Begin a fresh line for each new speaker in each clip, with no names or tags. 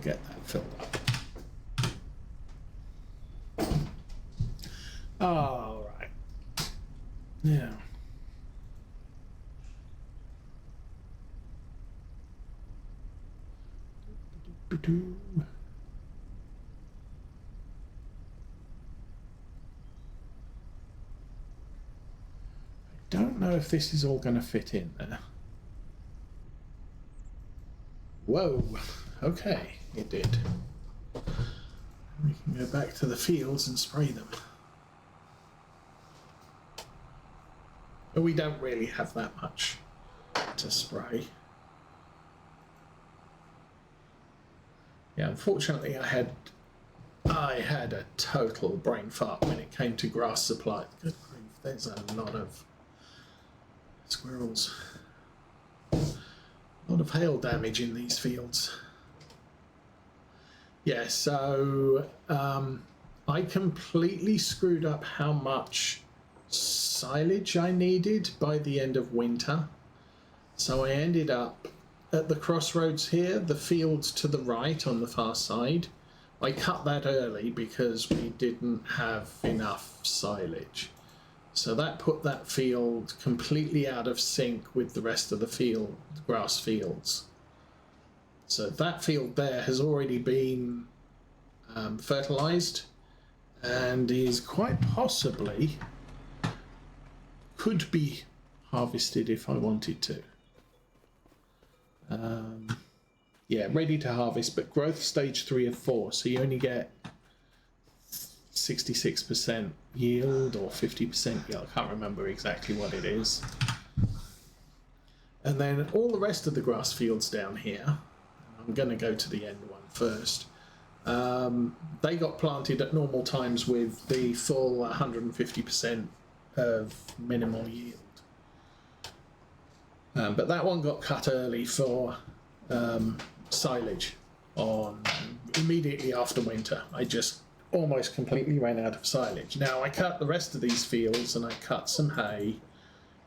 get that filled up. All right. Now. I don't know if this is all going to fit in there. Whoa, okay, it did. We can go back to the fields and spray them. But we don't really have that much to spray. Yeah, unfortunately I had a total brain fart when it came to grass supply. Good grief, there's a lot of squirrels. A lot of hail damage in these fields. Yeah, so I completely screwed up how much silage I needed by the end of winter. So I ended up at the crossroads here, the fields to the right on the far side. I cut that early because we didn't have enough silage. So that put that field completely out of sync with the rest of the field, grass fields. So that field there has already been fertilized and is quite possibly could be harvested if I wanted to. Yeah, ready to harvest, but growth stage 3 of 4, so you only get 66% yield or 50% yield. I can't remember exactly what it is. And then all the rest of the grass fields down here, I'm going to go to the end one first. They got planted at normal times with the full 150% of minimal yield. But that one got cut early for silage on immediately after winter. I just almost completely ran out of silage. Now I cut the rest of these fields and I cut some hay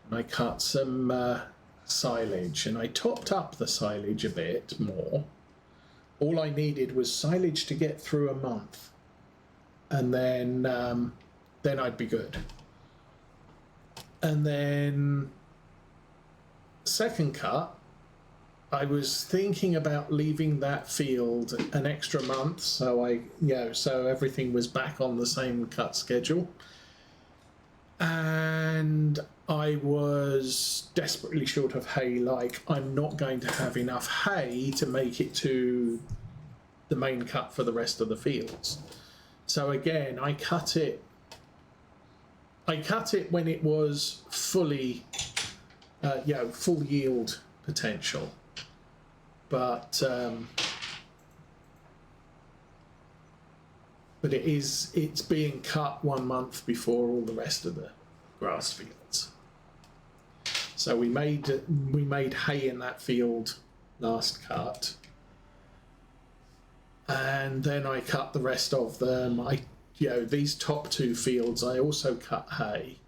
and I cut some silage and I topped up the silage a bit more. All I needed was silage to get through a month and then I'd be good. And then second cut, I was thinking about leaving that field an extra month, so so everything was back on the same cut schedule. And I was desperately short of hay. Like, I'm not going to have enough hay to make it to the main cut for the rest of the fields. So again, I cut it when it was fully full yield potential, but it's being cut 1 month before all the rest of the grass fields. So we made hay in that field last cut, and then I cut the rest of them. These top 2 fields I also cut hay,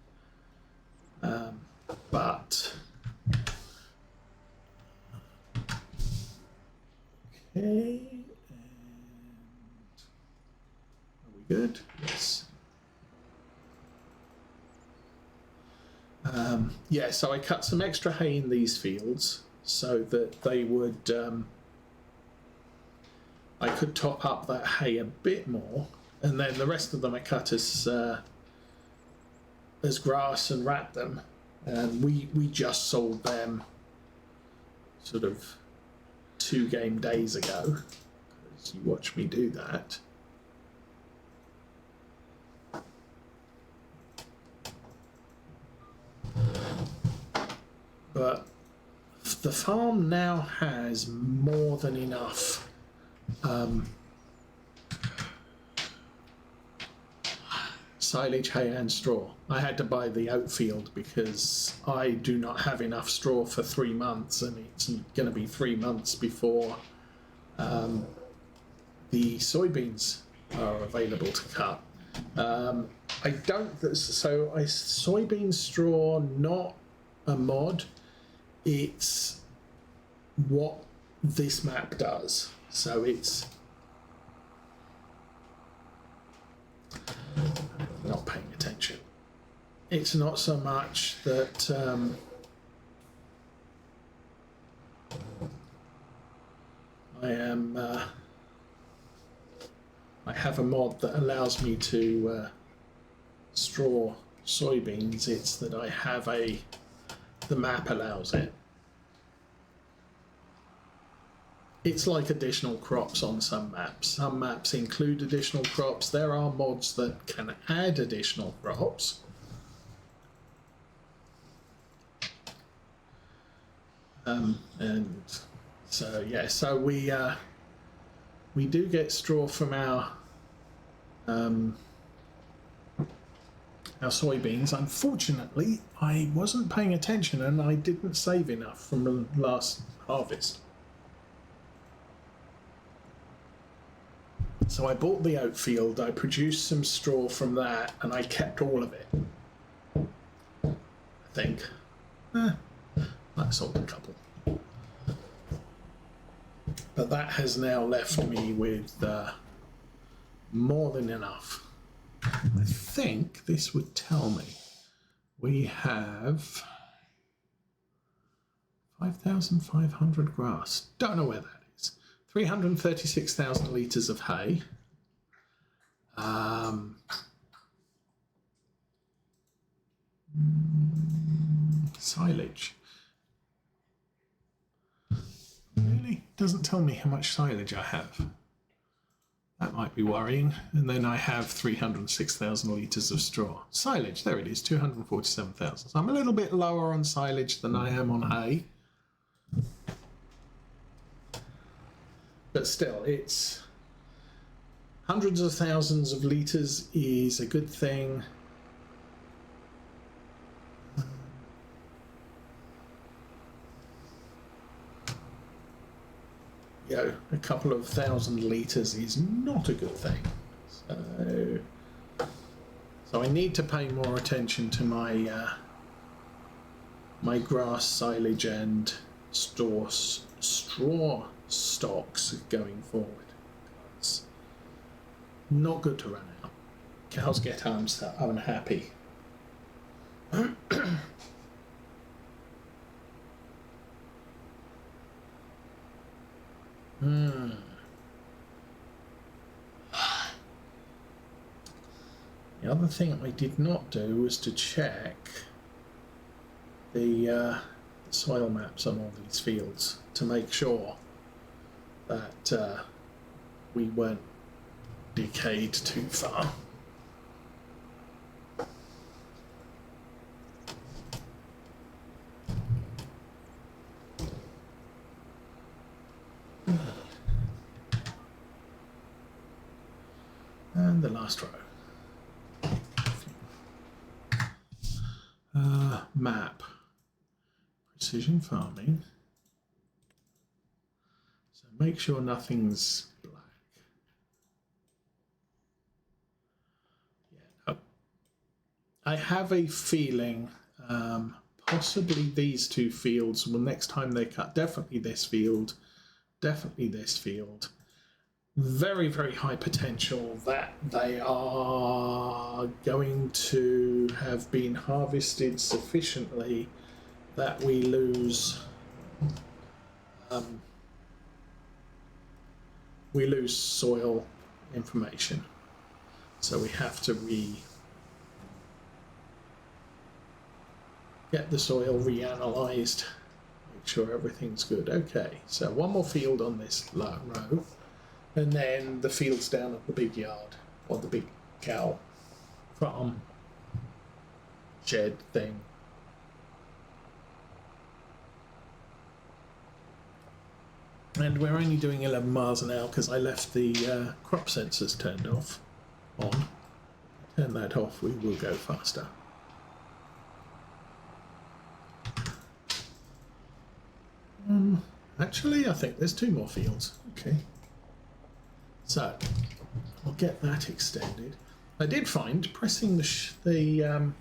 but okay, and are we good? Yes. So I cut some extra hay in these fields so that they would I could top up that hay a bit more, and then the rest of them I cut as grass and wrapped them, and we just sold them sort of 2 game days ago, because you watched me do that. But the farm now has more than enough silage, hay and straw. I had to buy the oat field because I do not have enough straw for 3 months, and it's going to be 3 months before the soybeans are available to cut. Soybean straw, not a mod, it's what this map does. So it's it's not so much that I have a mod that allows me to straw soybeans. It's that I have the map allows it. It's like additional crops on some maps. Some maps include additional crops. There are mods that can add additional crops. And so yeah, so we do get straw from our soybeans. Unfortunately, I wasn't paying attention and I didn't save enough from the last harvest. So I bought the oat field, I produced some straw from that, and I kept all of it. I think. I sold a couple. But that has now left me with more than enough. I think this would tell me we have 5,500 grass. Don't know where that is. 336,000 litres of hay. Silage. Really? Doesn't tell me how much silage I have. That might be worrying. And then I have 306,000 litres of straw. Silage, there it is, 247,000. So I'm a little bit lower on silage than I am on hay. But still, it's hundreds of thousands of litres is a good thing. You know, a couple of thousand litres is not a good thing. So I need to pay more attention to my my grass, silage and straw stocks going forward. It's not good to run out. Cows get unhappy. The other thing I did not do was to check the soil maps on all these fields to make sure that we weren't decayed too far. And the last row. Map. Precision farming. So make sure nothing's black. Yeah, no. I have a feeling possibly these two fields will next time they cut, definitely this field, definitely this field. Very, very high potential that they are going to have been harvested sufficiently that we lose soil information. So we have to get the soil reanalyzed, make sure everything's good. Okay, so one more field on this row. And then the fields down at the big yard, or the big cow farm shed thing. And we're only doing 11 miles an hour because I left the crop sensors turned off. On. Turn that off, we will go faster. Actually, I think there's 2 more fields. Okay. So, I'll get that extended. I did find pressing the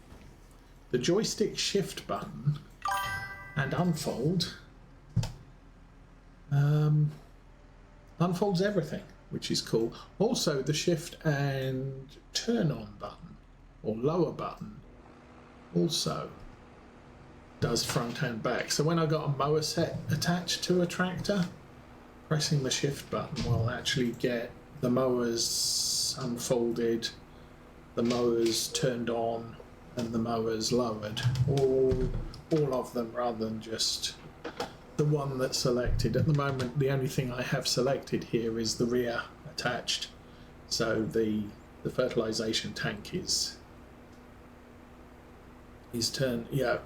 joystick shift button and unfold unfolds everything, which is cool. Also, the shift and turn on button or lower button also does front and back. So when I got a mower set attached to a tractor, pressing the shift button will actually get the mowers unfolded, the mowers turned on, and the mowers lowered. All of them, rather than just the one that's selected. At the moment, the only thing I have selected here is the rear attached. So the fertilization tank is turned. Yeah.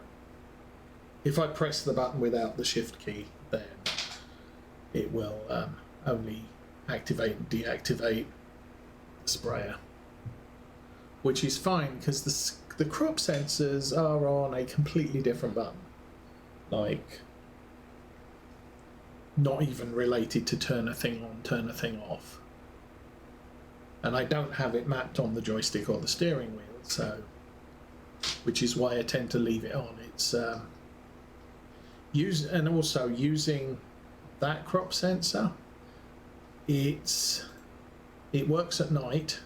If I press the button without the shift key, then it will only activate and deactivate the sprayer, which is fine because the crop sensors are on a completely different button, like not even related to turn a thing on, turn a thing off. And I don't have it mapped on the joystick or the steering wheel, so which is why I tend to leave it on. It's and also using that crop sensor, it works at night,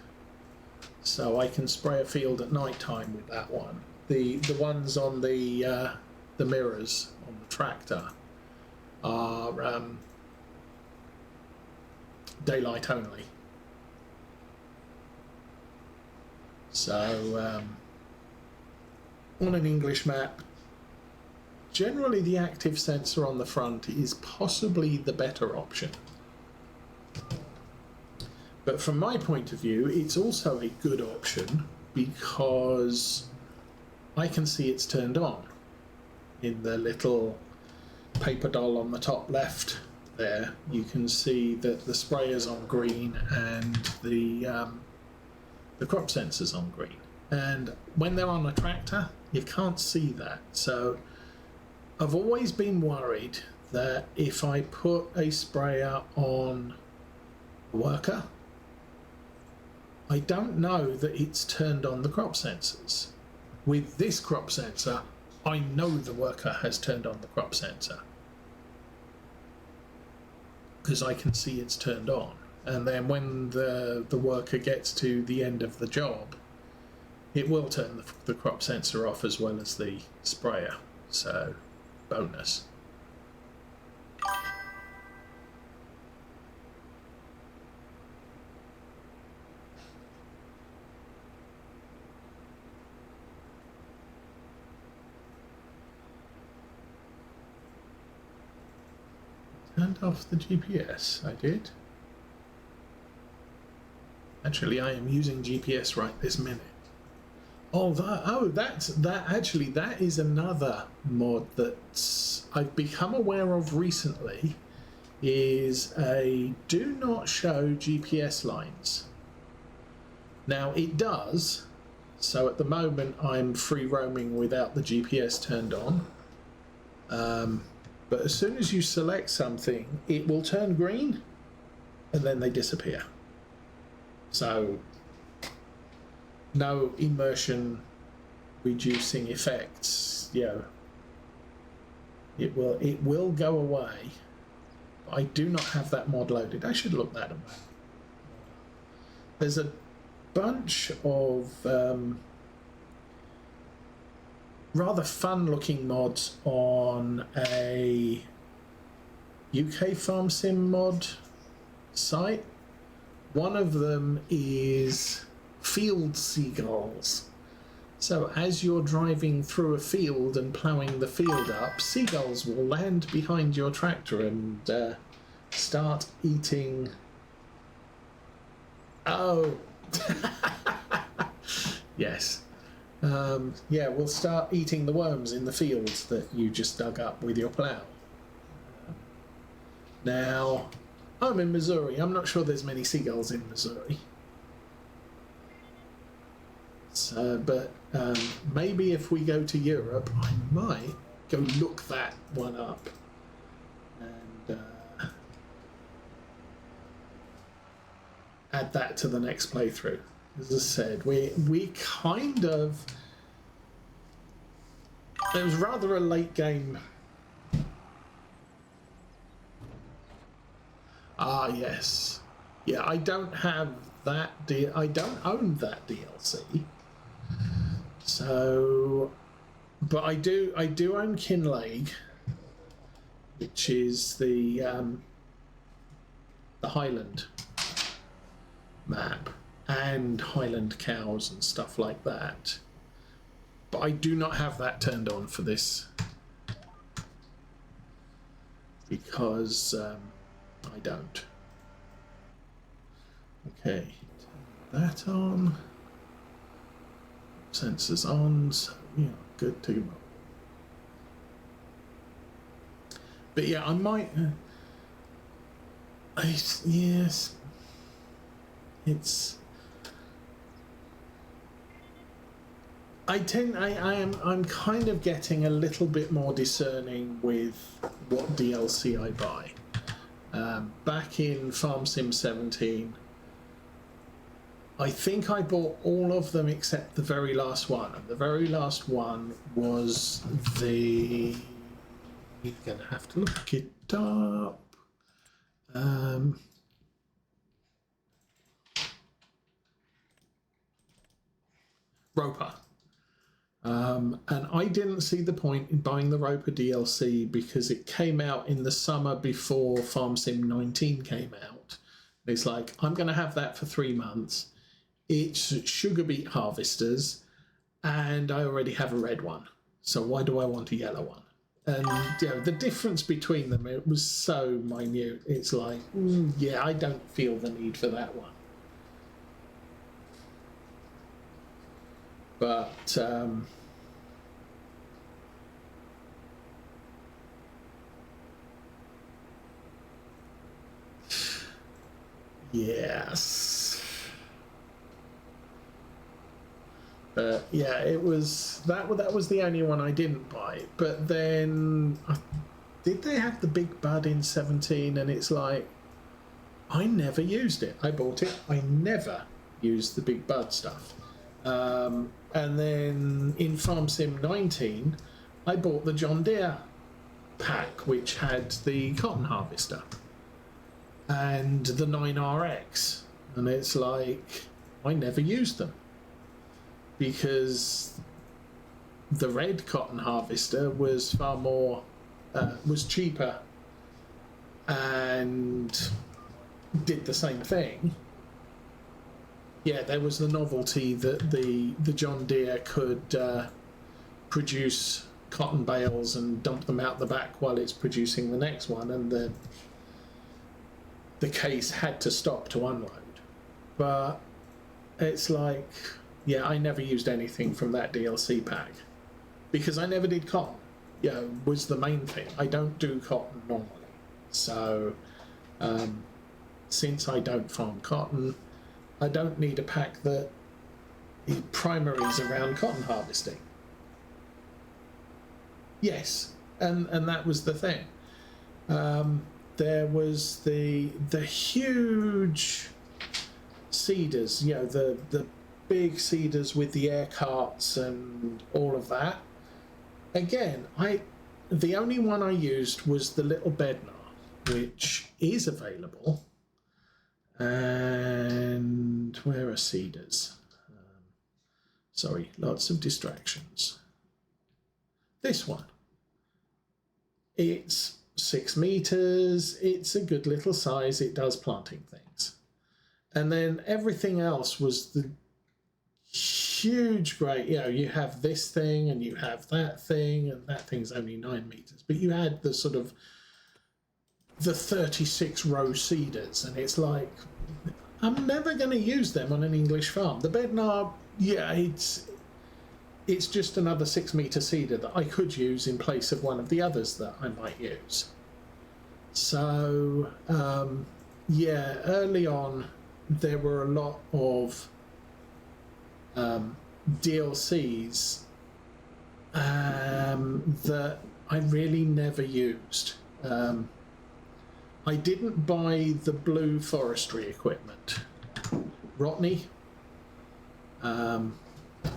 so I can spray a field at night time with that one. The ones on the mirrors on the tractor are daylight only. So on an English map, generally the active sensor on the front is possibly the better option. But from my point of view, it's also a good option because I can see it's turned on. In the little paper doll on the top left there, you can see that the sprayer's on green and the crop sensor's on green. And when they're on a tractor, you can't see that. So I've always been worried that if I put a sprayer on a worker, I don't know that it's turned on the crop sensors. With this crop sensor, I know the worker has turned on the crop sensor because I can see it's turned on. And then when the worker gets to the end of the job, it will turn the crop sensor off as well as the sprayer. So, bonus. Turned off the GPS, I did. Actually, I am using GPS right this minute. That is another mod that I've become aware of recently, is a do not show GPS lines. Now it does, so at the moment I'm free roaming without the GPS turned on. But as soon as you select something, it will turn green and then they disappear. So no immersion reducing effects, it will go away. I do not have that mod loaded. I should look that up. There's a bunch of rather fun looking mods on a UK farm sim mod site. One of them is field seagulls. So as you're driving through a field and ploughing the field up, seagulls will land behind your tractor and start eating. Oh, yes. We'll start eating the worms in the fields that you just dug up with your plough. Now, I'm in Missouri. I'm not sure there's many seagulls in Missouri. So, but maybe if we go to Europe, I might go look that one up. And add that to the next playthrough. As I said, we kind of... It was rather a late game. Ah, yes. Yeah, I don't have that I don't own that DLC. So but I do own Kinlake, which is the Highland map, and Highland cows and stuff like that. But I do not have that turned on for this because I don't. Okay, turn that on. Sensors on, so yeah, good to go. But yeah, I might. Yes, it's. I'm kind of getting a little bit more discerning with what DLC I buy. Back in Farm Sim 17, I think I bought all of them except the very last one. And the very last one was the... You're going to have to look it up. Roper. And I didn't see the point in buying the Roper DLC because it came out in the summer before Farm Sim 19 came out. It's like, I'm going to have that for 3 months. It's sugar beet harvesters, and I already have a red one. So why do I want a yellow one? And you know, the difference between them, it was so minute. It's like, yeah, I don't feel the need for that one. But yes. But yeah, it was that was the only one I didn't buy. But then did they have the big bud in 17? And it's like, I never used it. I bought it. I never used the big bud stuff. And then in Farm Sim 19, I bought the John Deere pack, which had the cotton harvester and the 9RX. And it's like, I never used them because the red cotton harvester was far more, was cheaper and did the same thing. Yeah, there was the novelty that the John Deere could produce cotton bales and dump them out the back while it's producing the next one, and the case had to stop to unload. But it's like, yeah, I never used anything from that DLC pack because I never did cotton. Yeah, was the main thing. I don't do cotton normally, so since I don't farm cotton, I don't need a pack that primaries around cotton harvesting. Yes, and that was the thing. There was the huge seeders, you know, the big seeders with the air carts and all of that. Again, the only one I used was the little Bednar, which is available. And where are seeders? Sorry, lots of distractions. This one. It's 6 meters. It's a good little size. It does planting things. And then everything else was the huge, great, you know, you have this thing and you have that thing, and that thing's only 9 meters. But you had the sort of the 36 row seeders, and it's like, I'm never going to use them on an English farm. The Bednar, yeah, it's just another 6 meter seeder that I could use in place of one of the others that I might use. So yeah, early on there were a lot of DLCs that I really never used. I didn't buy the blue forestry equipment. Rotney.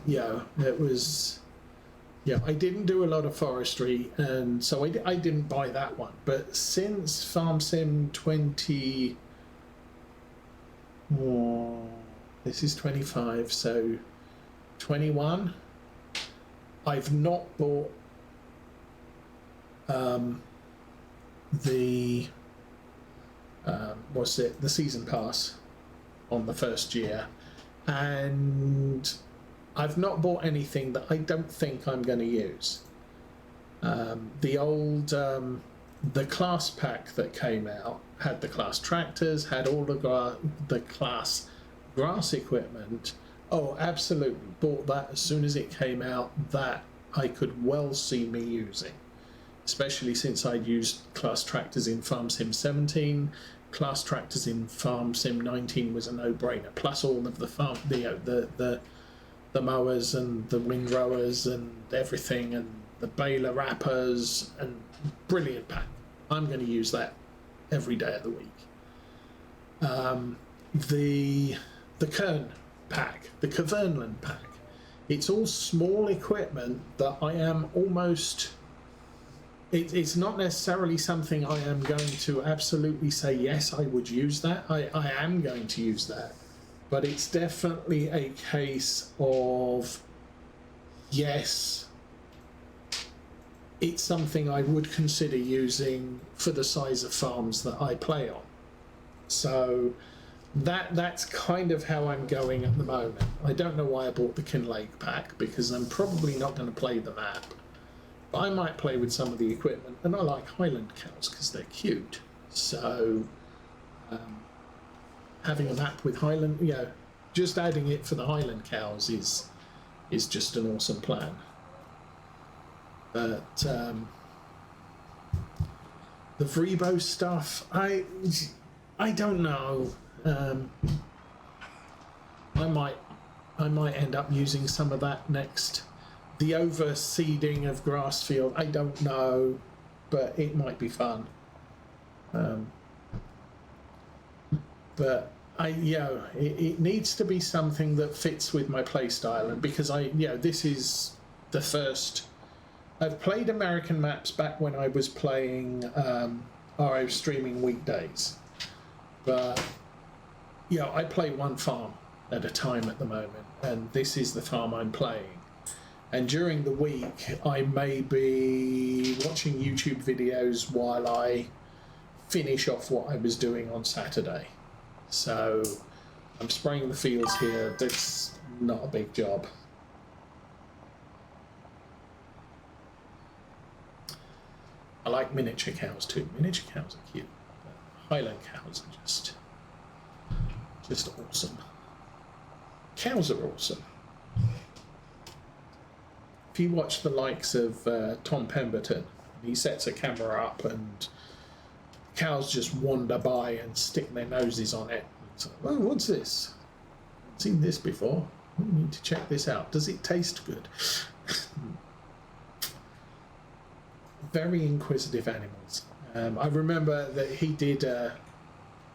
Yeah, it was... Yeah, I didn't do a lot of forestry, and so I didn't buy that one. But since Farm Sim 20... Oh, this is 25, so 21, I've not bought the the season pass on the first year, and I've not bought anything that I don't think I'm going to use. The old the class pack that came out had the class tractors, had all the class grass equipment. Oh, absolutely, bought that as soon as it came out. That I could well see me using, especially since I'd used class tractors in Farm Sim 17. Class tractors in Farm Sim 19 was a no-brainer. Plus all of the mowers and the windrowers and everything, and the baler wrappers, and brilliant pack. I'm going to use that every day of the week. The Kern pack, the Kavernland pack. It's all small equipment that I am almost... It's not necessarily something I am going to absolutely say, yes, I would use that. I am going to use that. But it's definitely a case of, yes, it's something I would consider using for the size of farms that I play on. So that's kind of how I'm going at the moment. I don't know why I bought the Kinlake pack, because I'm probably not going to play the map. But I might play with some of the equipment, and I like Highland cows because they're cute. So having a map with Highland, just adding it for the Highland cows is just an awesome plan. But the Vrebo stuff, I don't know. I might end up using some of that next. The overseeding of grass field, I don't know, but it might be fun. But it needs to be something that fits with my play style, and because this is the first. I've played American maps back when I was playing RO streaming weekdays, but I play one farm at a time at the moment, and this is the farm I'm playing. And during the week, I may be watching YouTube videos while I finish off what I was doing on Saturday. So I'm spraying the fields here. That's not a big job. I like miniature cows too. Miniature cows are cute. Highland cows are just awesome. Cows are awesome. If you watch the likes of Tom Pemberton, he sets a camera up and cows just wander by and stick their noses on it. It's like, oh, what's this? I've seen this before. We need to check this out. Does it taste good? Very inquisitive animals. I remember that he did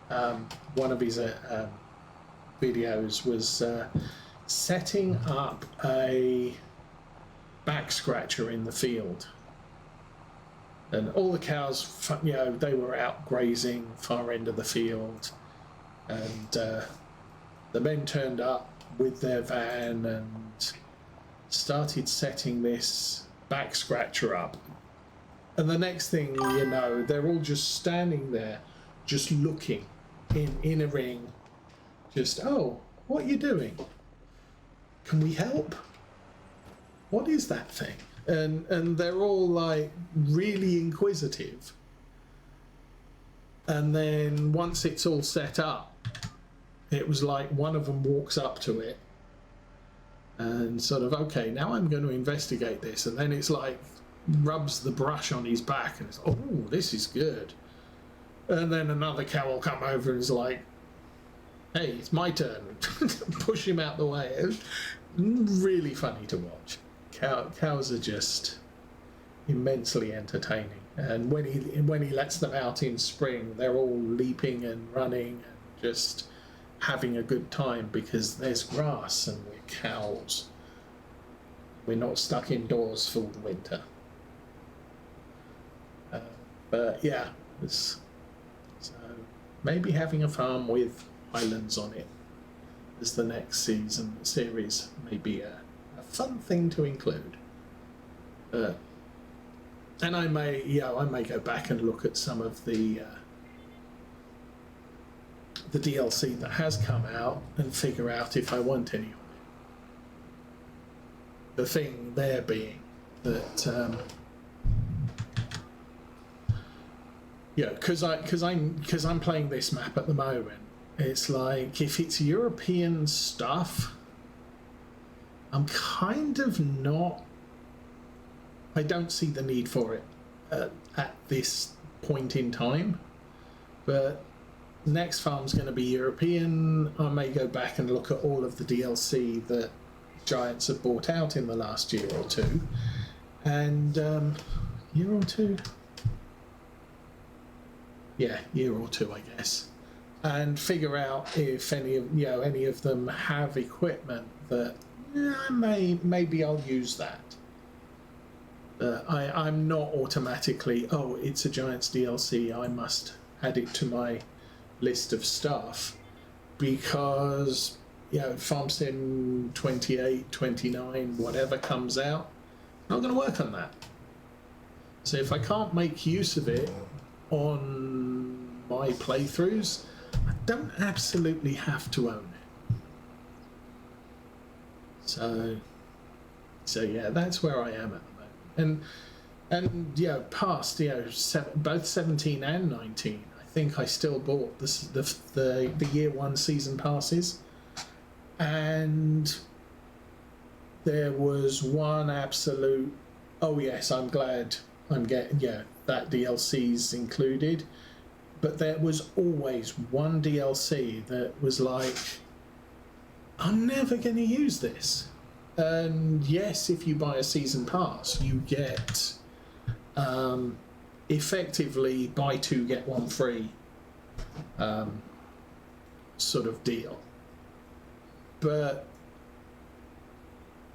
one of his videos was setting up a back scratcher in the field, and all the cows, they were out grazing far end of the field, and the men turned up with their van and started setting this back scratcher up, and the next thing you know, they're all just standing there just looking in a ring, just, oh, what are you doing? Can we help? What is that thing? And they're all like really inquisitive. And then once it's all set up, it was like one of them walks up to it and sort of, okay, now I'm going to investigate this. And then it's like rubs the brush on his back and it's, oh, this is good. And then another cow will come over and is like, hey, it's my turn. Push him out the way. It's really funny to watch. Cows are just immensely entertaining, and when he lets them out in spring, they're all leaping and running and just having a good time because there's grass and we're cows. We're not stuck indoors for the winter. But yeah, so maybe having a farm with islands on it as the next series may be a fun thing to include. And I may go back and look at some of the DLC that has come out and figure out if I want any of it. The thing there being that because I'm playing this map at the moment, it's like if it's European stuff, I'm kind of not. I don't see the need for it at this point in time. But next farm's going to be European. I may go back and look at all of the DLC that Giants have bought out in the last year or two, and year or two. Yeah, year or two, I guess, and figure out if any of them have equipment that maybe I'll use that. I'm not automatically, oh, it's a Giants DLC, I must add it to my list of stuff, because Farm Sim 28, 29, whatever comes out, I'm not going to work on that. So if I can't make use of it on my playthroughs, I don't absolutely have to own it. So yeah, that's where I am at the moment. And past both 17 and 19, I think I still bought the year one season passes, and there was one absolute, oh yes, I'm glad I'm getting that DLC's included, but there was always one DLC that was like, I'm never going to use this. And yes, if you buy a season pass, you get effectively buy two get one free sort of deal. But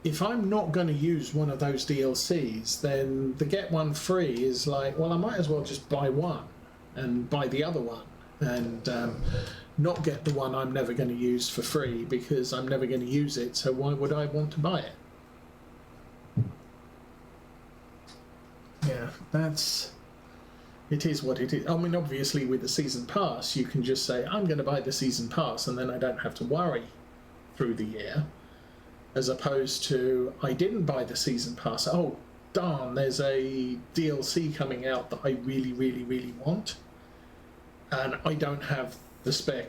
if I'm not going to use one of those DLCs, then the get one free is like, well, I might as well just buy one and buy the other one, and not get the one I'm never going to use for free, because I'm never going to use it, so why would I want to buy it? Yeah, it is what it is. I mean, obviously with the season pass, you can just say, I'm going to buy the season pass, and then I don't have to worry through the year, as opposed to, I didn't buy the season pass, oh darn, there's a DLC coming out that I really, really, really want, and I don't have the spare